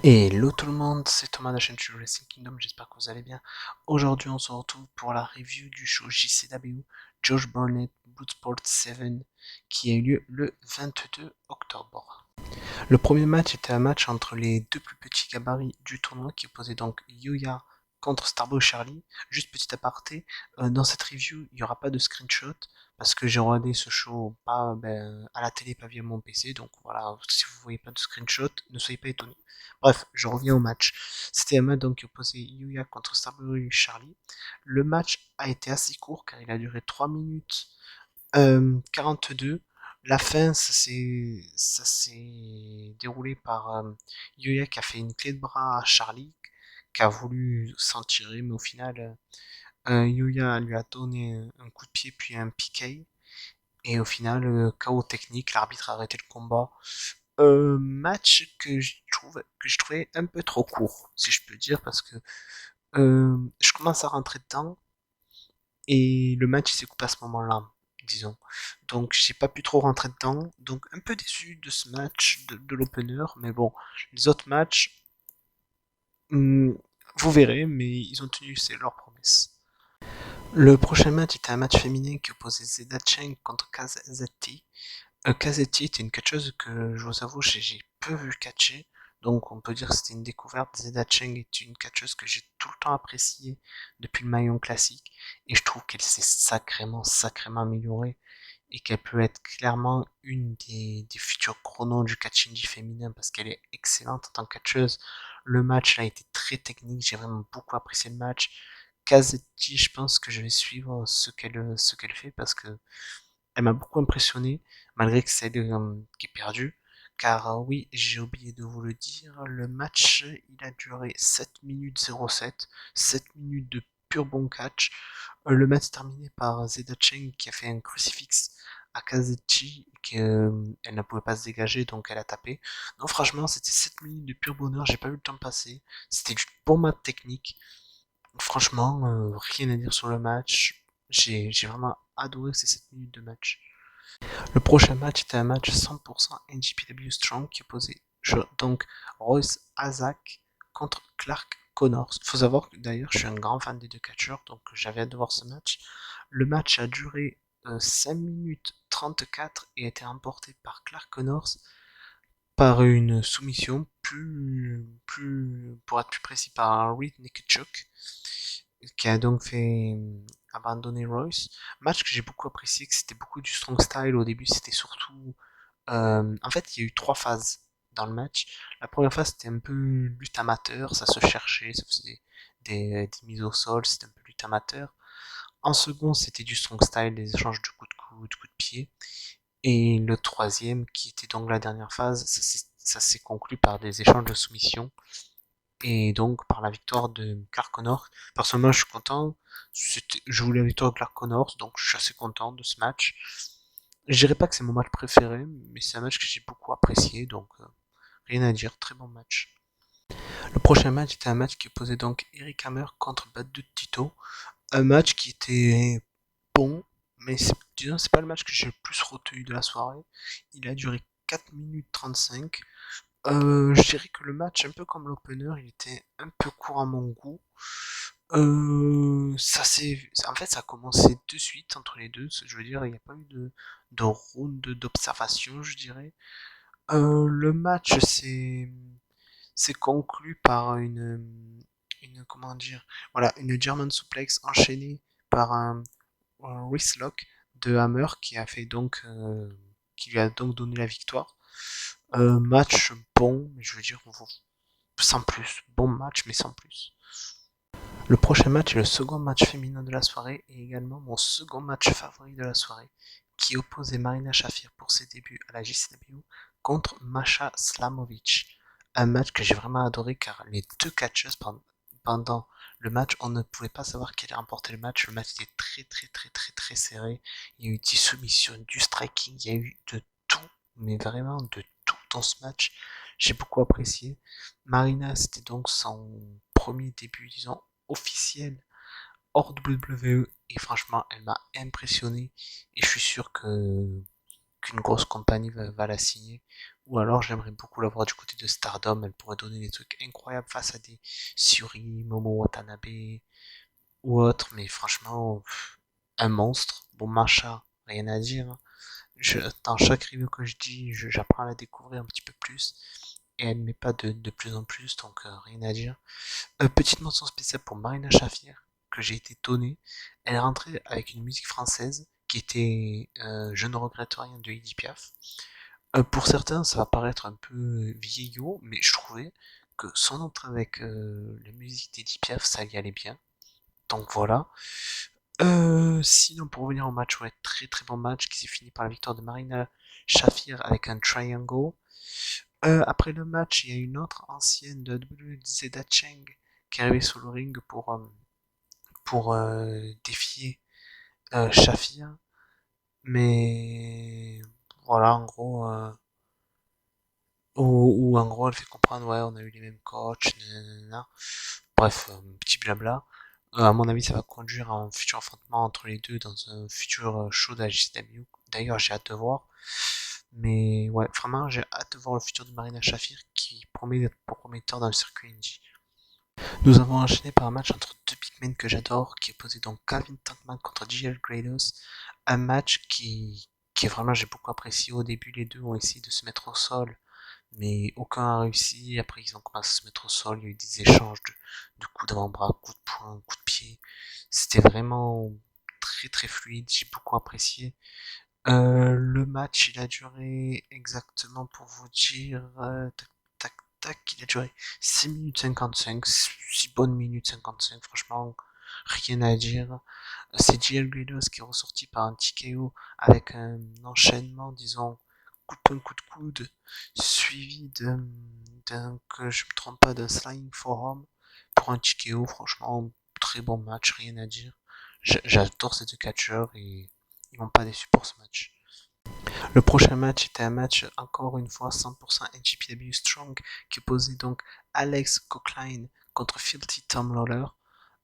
Hello tout le monde, c'est Thomas de la chaîne Wrestling Kingdom, j'espère que vous allez bien. Aujourd'hui on se retrouve pour la review du show JCW Josh Barnett Bloodsport 7 qui a eu lieu le 22 octobre. Le premier match était un match entre les deux plus petits gabarits du tournoi qui opposaient donc Yuya contre Starboy Charlie. Juste petit aparté, dans cette review il n'y aura pas de screenshot parce que j'ai regardé ce show pas à la télé, pas via mon PC, donc voilà, si vous voyez pas de screenshot, ne soyez pas étonnés. Bref, je reviens au match. C'était un match donc qui opposait Yuya contre Starboy Charlie. Le match a été assez court car il a duré 3 minutes 42. La fin, ça s'est déroulé par Yuya qui a fait une clé de bras à Charlie, qui a voulu s'en tirer, mais au final, Yuya lui a donné un coup de pied puis un PK. Et au final, KO technique, l'arbitre a arrêté le combat. Match que je trouvais un peu trop court, si je peux dire, parce que je commence à rentrer dedans et le match s'est coupé à ce moment-là, disons. Donc j'ai pas pu trop rentrer dedans, donc un peu déçu de ce match de l'opener, mais bon, les autres matchs, hmm, vous verrez, mais ils ont tenu leur promesse. Le prochain match était un match féminin qui opposait Zeda Cheng contre Kazetti. Kazetti était une catcheuse que, je vous avoue, j'ai peu vu catcher. Donc on peut dire que c'était une découverte. Zeda Cheng est une catcheuse que j'ai tout le temps appréciée depuis le maillon classique. Et je trouve qu'elle s'est sacrément améliorée. Et qu'elle peut être clairement une des futurs chronos du catch indie féminin parce qu'elle est excellente en tant que catcheuse. Le match a été très technique, j'ai vraiment beaucoup apprécié le match. Kazetti, je pense que je vais suivre ce qu'elle fait parce que elle m'a beaucoup impressionné, malgré que c'est elle qui est perdue. Car oui, j'ai oublié de vous le dire, le match, il a duré 7 minutes 07, 7 minutes de pur bon catch. Le match terminé par Zeda Cheng qui a fait un crucifix à Kazechi, qu'elle ne pouvait pas se dégager, donc elle a tapé. Non, franchement, c'était 7 minutes de pur bonheur, j'ai pas eu le temps de passer. C'était du bon match technique. Franchement, rien à dire sur le match. J'ai vraiment adoré ces 7 minutes de match. Le prochain match était un match 100% NJPW Strong qui opposait donc Royce Azak contre Clark Connors. Il faut savoir que d'ailleurs je suis un grand fan des deux catcheurs, donc j'avais hâte de voir ce match. Le match a duré 5 minutes 34 et a été remporté par Clark Connors par une soumission pour être plus précis, par un Reed Nikitchuk qui a donc fait abandonner Royce. Match que j'ai beaucoup apprécié, que c'était beaucoup du strong style. Au début, c'était surtout. En fait, il y a eu trois phases dans le match. La première phase, c'était un peu lutte amateur, ça se cherchait, ça faisait des mises au sol, c'était un peu lutte amateur. En second, c'était du strong style, des échanges de coups de pied. Et le troisième, qui était donc la dernière phase, ça s'est conclu par des échanges de soumission et donc par la victoire de Clark Connors. Personnellement, je suis content. Je voulais la victoire de Clark Connors, donc je suis assez content de ce match. Je dirais pas que c'est mon match préféré, mais c'est un match que j'ai beaucoup apprécié, donc rien à dire, très bon match. Le prochain match était un match qui opposait donc Eric Hammer contre Bad Tito. Un match qui était bon, mais disons, c'est pas le match que j'ai le plus retenu de la soirée. Il a duré 4 minutes 35. Je dirais que le match, un peu comme l'opener, il était un peu court à mon goût. En fait, ça a commencé de suite entre les deux. Je veux dire, il n'y a pas eu de round d'observation, je dirais. Le match s'est conclu par comment dire, voilà, une German suplex enchaînée par un wristlock de Hammer qui lui a donc donné la victoire. Match bon, mais je veux dire, sans plus. Bon match, mais sans plus. Le prochain match est le second match féminin de la soirée et également mon second match favori de la soirée, qui opposait Marina Shafir pour ses débuts à la JCW contre Masha Slamovic. Un match que j'ai vraiment adoré car les deux catcheuses pendant le match, on ne pouvait pas savoir qui allait remporter le match. Le match était très serré. Il y a eu 10 soumissions, du striking, il y a eu de tout, mais vraiment de tout dans ce match. J'ai beaucoup apprécié. Marina, c'était donc son premier début, disons, officiel hors WWE et franchement, elle m'a impressionné et je suis sûr que qu'une grosse compagnie va la signer. Ou alors j'aimerais beaucoup la voir du côté de Stardom, elle pourrait donner des trucs incroyables face à des Syuri, Momo Watanabe ou autres, mais franchement, un monstre. Bon, Masha, rien à dire, hein. Dans chaque review que je dis, j'apprends à la découvrir un petit peu plus. Et elle ne met pas de plus en plus, donc rien à dire. Petite mention spéciale pour Marina Shafir, que j'ai été étonné. Elle est rentrée avec une musique française qui était Je ne regrette rien de Edith Piaf. Pour certains, ça va paraître un peu vieillot, mais je trouvais que son entrée avec la musique d'Edith Piaf, ça y allait bien. Donc voilà. Sinon, pour revenir au match, ouais, très très bon match qui s'est fini par la victoire de Marina Shafir avec un triangle. Après le match, il y a une autre ancienne de WWE, Zeda Cheng, qui est arrivée sur le ring pour défier Shafir. Mais voilà, en gros, où en gros elle fait comprendre, ouais, on a eu les mêmes coachs, nanana. Bref, petit blabla. À mon avis, ça va conduire à un futur affrontement entre les deux dans un futur show d'AJW. D'ailleurs, j'ai hâte de voir. Mais ouais, vraiment, j'ai hâte de voir le futur de Marina Shafir qui promet d'être prometteur dans le circuit indie. Nous avons enchaîné par un match entre deux big men que j'adore, qui opposait donc Calvin Tankman contre JL Grados. Un match qui est vraiment, j'ai beaucoup apprécié. Au début, les deux ont essayé de se mettre au sol, mais aucun a réussi. Après, ils ont commencé à se mettre au sol. Il y a eu des échanges de coups d'avant-bras, coups de poing, coups de pied. C'était vraiment très très fluide. J'ai beaucoup apprécié. Le match, il a duré exactement pour vous dire, tac, tac, tac, il a duré 6 minutes 55, 6 bonnes minutes 55, franchement, rien à dire. C'est JL Gredos qui est ressorti par un TKO avec un enchaînement, disons, coup de poing, coup de coude, suivi d'un, que je me trompe pas, d'un Sliding Forearm pour un TKO, franchement, très bon match, rien à dire. J'adore ces deux catcheurs et ils m'ont pas déçu pour ce match. Le prochain match était un match encore une fois 100% NJPW Strong qui opposait donc Alex Coughlin contre Filthy Tom Lawler.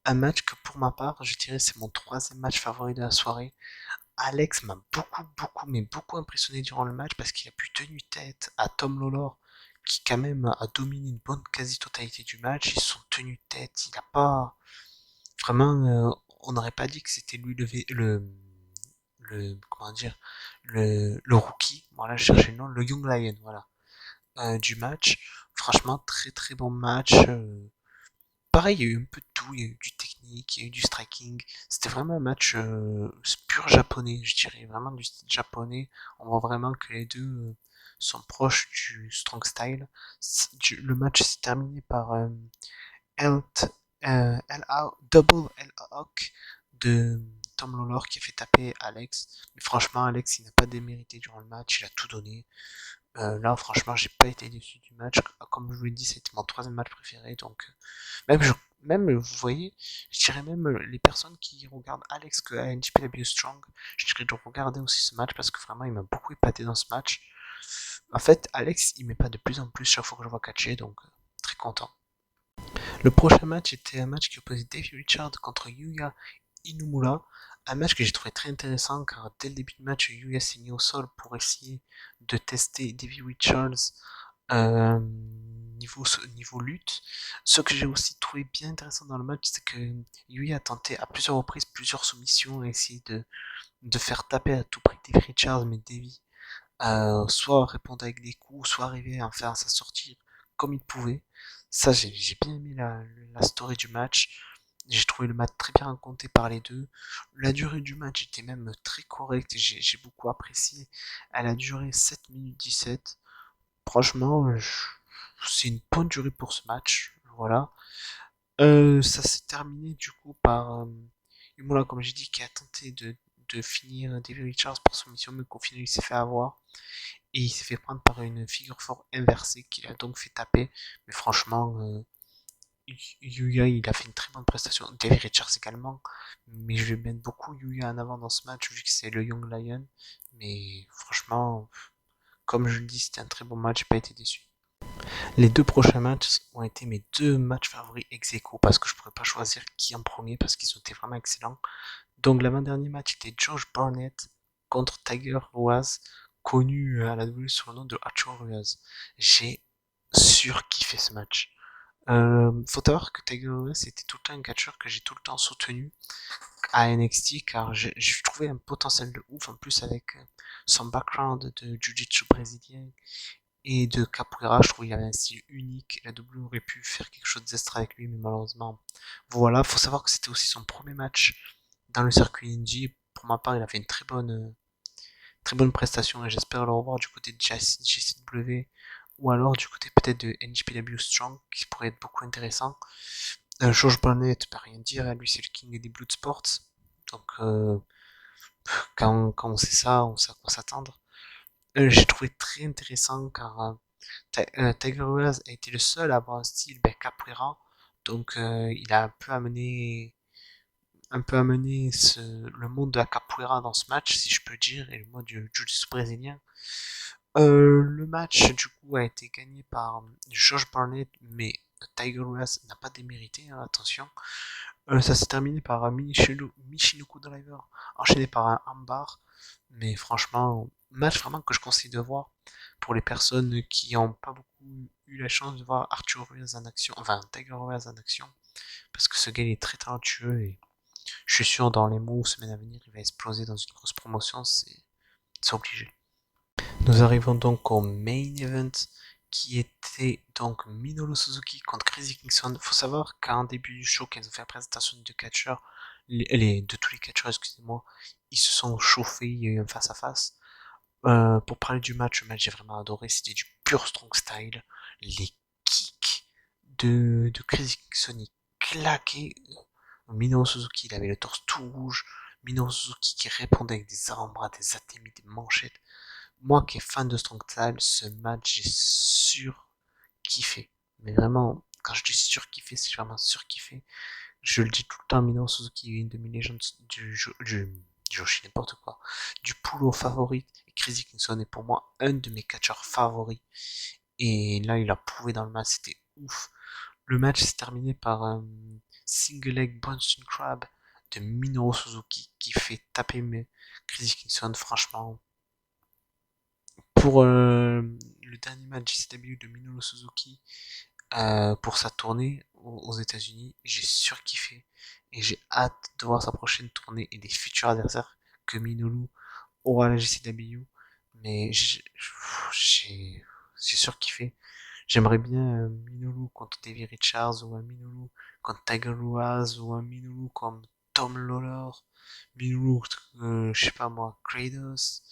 Un match que pour ma part, je dirais c'est mon troisième match favori de la soirée. Alex m'a mais beaucoup impressionné durant le match parce qu'il a pu tenir tête à Tom Lawler qui quand même a dominé une bonne quasi-totalité du match. Ils se sont tenus tête, il a pas... Vraiment, on n'aurait pas dit que c'était lui comment dire, le rookie, voilà, je cherchais le nom, le Young Lion, voilà, du match. Franchement, très très bon match. Pareil, il y a eu un peu de tout, il y a eu du technique, il y a eu du striking. C'était vraiment un match pur japonais, je dirais, vraiment du style japonais. On voit vraiment que les deux sont proches du strong style. Le match s'est terminé par L, double L hook de Tom Lawlor qui a fait taper Alex. Mais franchement, Alex, il n'a pas démérité durant le match, il a tout donné. Là, franchement, j'ai pas été déçu du match. Comme je vous l'ai dit, c'était mon troisième match préféré. Donc, même, vous voyez, je dirais même les personnes qui regardent Alex que à NJPW Strong, je dirais de regarder aussi ce match parce que vraiment, il m'a beaucoup épaté dans ce match. En fait, Alex, il met pas de plus en plus chaque fois que je vois catcher, donc très content. Le prochain match était un match qui opposait Davey Richards contre Yuya Inumura. Un match que j'ai trouvé très intéressant car dès le début du match, Yuya s'est mis au sol pour essayer de tester Davey Richards euh, niveau lutte. Ce que j'ai aussi trouvé bien intéressant dans le match, c'est que Yuya a tenté à plusieurs reprises plusieurs soumissions et essayé de faire taper à tout prix Davey Richards, mais Davey soit répondre avec des coups, soit arriver à en faire sa sortie comme il pouvait. Ça, j'ai bien aimé la story du match. J'ai trouvé le match très bien raconté par les deux. La durée du match était même très correcte et j'ai beaucoup apprécié. Elle a duré 7 minutes 17. Franchement, c'est une bonne durée pour ce match. Voilà. Ça s'est terminé du coup par Imola, comme j'ai dit, qui a tenté de finir David Richards pour son mission, mais qu'au final il s'est fait avoir. Et il s'est fait prendre par une figure fort inversée qui l'a donc fait taper. Mais franchement, Yuya, il a fait une très bonne prestation. David Richards également. Mais je vais mettre beaucoup Yuya en avant dans ce match vu que c'est le Young Lion. Mais franchement, comme je le dis, c'était un très bon match. J'ai pas été déçu. Les deux prochains matchs ont été mes deux matchs favoris ex aequo parce que je pourrais pas choisir qui en premier parce qu'ils ont été vraiment excellents. Donc l'avant-dernier match était Josh Barnett contre Tiger Roaz. connu à la WWE sous le nom de Arturo Ruas. J'ai surkiffé ce match. Faut savoir que Tiger Woods était tout le temps un catcheur que j'ai tout le temps soutenu à NXT car j'ai trouvé un potentiel de ouf en plus avec son background de Jiu-Jitsu brésilien et de Capoeira. Je trouve qu'il avait un style unique. La WWE aurait pu faire quelque chose d'extra avec lui mais malheureusement voilà. Faut savoir que c'était aussi son premier match dans le circuit indie. Pour ma part il a fait une très bonne prestation et j'espère le revoir du côté de JCW ou alors du côté peut-être de NJPW Strong qui pourrait être beaucoup intéressant. George Barnett, pas rien dire, lui c'est le king des Bloodsports. Donc quand on sait ça, on sait à quoi s'attendre. J'ai trouvé très intéressant car Tiger Woods a été le seul à avoir un style capoeira. Donc il a un peu amené le monde de la capoeira dans ce match, si je peux dire, et le monde du jiu-jitsu brésilien. Le match, du coup, a été gagné par Josh Barnett, mais Tiger Woods n'a pas démérité, hein, attention. Ça s'est terminé par un Michinoku Driver, enchaîné par un armbar. Mais franchement, match vraiment que je conseille de voir pour les personnes qui n'ont pas beaucoup eu la chance de voir Arthur Ruiz en action, enfin Tiger Woods en action, parce que ce gars il est très talentueux et je suis sûr dans les mois ou semaines à venir, il va exploser dans une grosse promotion, c'est obligé. Nous arrivons donc au main event qui était donc Minoru Suzuki contre Crazy Kingston. Faut savoir qu'à un début du show, quand ils ont fait la présentation de catcheurs, de tous les catcheurs, excusez-moi, ils se sont chauffés, il y a eu un face à face. Pour parler du match, le match j'ai vraiment adoré, c'était du pur strong style. Les kicks de Crazy Kingston, ils claquaient. Minoru Suzuki, il avait le torse tout rouge. Minoru Suzuki qui répondait avec des avant-bras, des atémis, des manchettes. Moi qui est fan de Strong Style, ce match, j'ai surkiffé. Mais vraiment, quand je dis surkiffé, c'est vraiment surkiffé. Je le dis tout le temps, Minoru Suzuki est une de mes légendes du Joshi, n'importe quoi. Du Pulo favori. Et Crazy Kingston est pour moi un de mes catcheurs favoris. Et là, il a prouvé dans le match, c'était ouf. Le match s'est terminé par un single leg Bronson Crab de Minoru Suzuki qui fait taper Crazy Kingston. Franchement, pour le dernier match JCW de Minoru Suzuki pour sa tournée aux États-Unis, j'ai surkiffé et j'ai hâte de voir sa prochaine tournée et des futurs adversaires que Minoru aura à la JCW. Mais j'ai surkiffé. J'aimerais bien Minoru contre Davey Richards ou un Minoru contre Tiger Woods ou un Minoru comme Tom Lawler, Minoru, je sais pas moi, Kratos.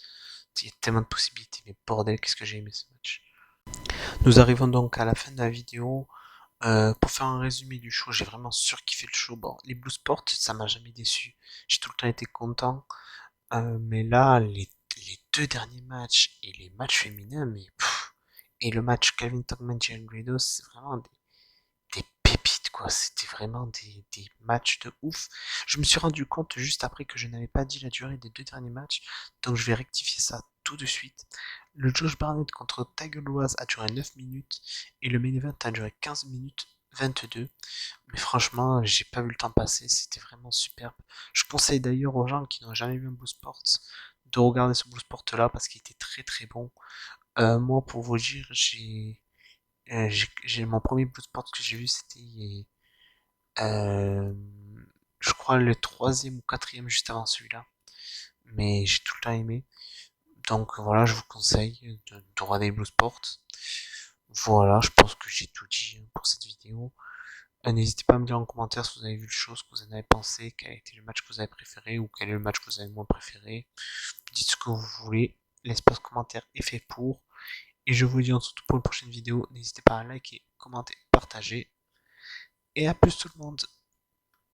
Il y a tellement de possibilités, mais bordel, qu'est-ce que j'ai aimé ce match. Nous arrivons donc à la fin de la vidéo. Pour faire un résumé du show, j'ai vraiment surkiffé le show. Bon, les Blue Sports, ça m'a jamais déçu. J'ai tout le temps été content. Mais là, les deux derniers matchs et les matchs féminins, mais et le match Calvin Togman Jalen Gredos, c'est vraiment des pépites quoi. C'était vraiment des matchs de ouf. Je me suis rendu compte juste après que je n'avais pas dit la durée des deux derniers matchs, donc je vais rectifier ça tout de suite. Le Josh Barnett contre Tiger Woods a duré 9 minutes et le main event a duré 15 minutes 22. Mais franchement, j'ai pas vu le temps passer, c'était vraiment superbe. Je conseille d'ailleurs aux gens qui n'ont jamais vu un Blue Sports de regarder ce Blue Sport là parce qu'il était très très bon. Moi, pour vous dire, j'ai mon premier Blue Sport que j'ai vu, c'était euh, je crois le troisième ou quatrième juste avant celui-là. Mais j'ai tout le temps aimé. Donc voilà, je vous conseille de regarder Blue Sport. Voilà, je pense que j'ai tout dit pour cette vidéo. N'hésitez pas à me dire en commentaire si vous avez vu le show, ce que vous en avez pensé, quel a été le match que vous avez préféré ou quel est le match que vous avez moins préféré. Dites ce que vous voulez, l'espace commentaire est fait pour. Et je vous dis en surtout pour une prochaine vidéo, n'hésitez pas à liker, commenter, partager. Et à plus tout le monde.